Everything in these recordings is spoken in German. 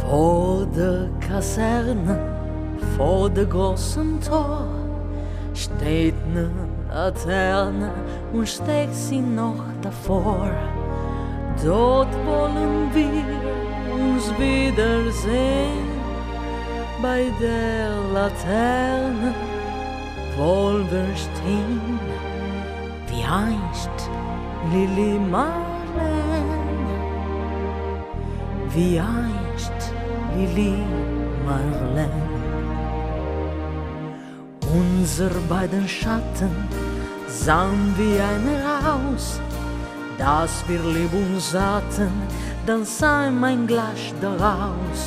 Vor der Kaserne, vor der großen Tor, steht ne Laterne und steckt sie noch davor. Dort wollen wir uns wiedersehen, bei der Laterne wollen wir stehen, wie einst Lili Marleen, wie einst Lili Marleen. Unser beiden Schatten sahen wie ein Haus, dass wir lieb uns hatten, dann sei mein Glas daraus.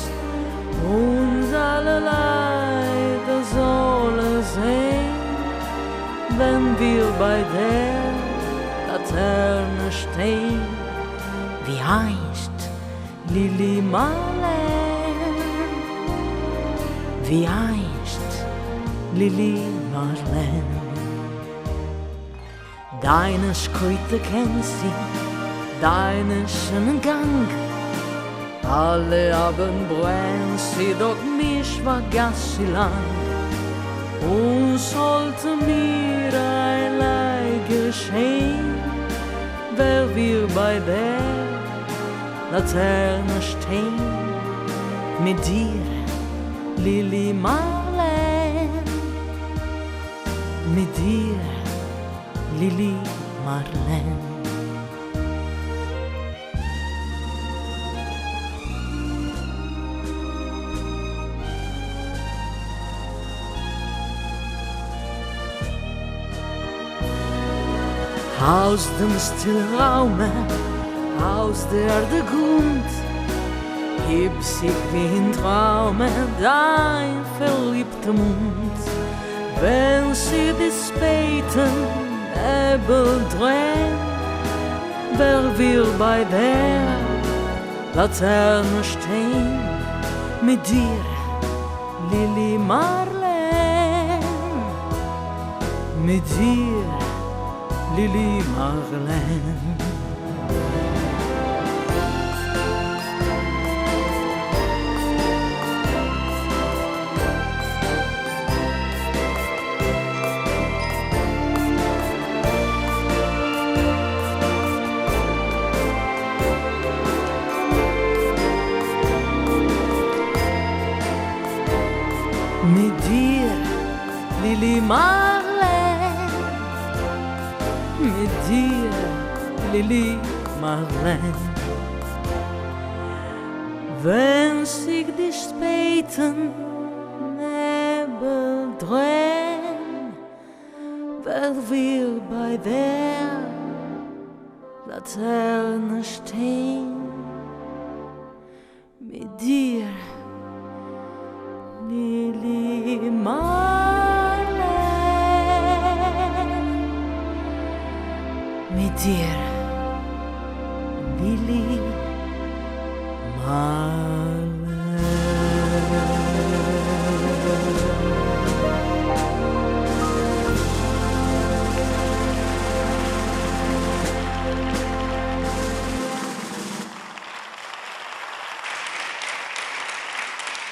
Und allerlei, das soll es sein, wenn wir bei der Laterne stehen, wie einst Lili Marleen, wie einst Lili Marleen. Deine Schritte kennt sie, deinen schönen Gang. Alle Abend brennt sie, doch mich vergaß sie lang. Und sollte mir ein Leid geschehen, wer wir bei der Laterne stehen, mit dir, Lili Marleen, mit dir, Lili Marleen. Aus dem Stillraume, aus der Grund, hebt sich wie in Traume dein verliebter Mund. Wenn sie die späten Nebel drehen, wer wir bei der Laterne stehen, mit dir, Lili Marleen, mit dir, Lili Marleen. Mit dir, Lili Marleen, mit dir, Lili Marleen. Wenn sich die späten Nebel drehen, wer wir bei der Laterne stehen, mit dir, Lili Marleen, mit dir, Lili Marleen.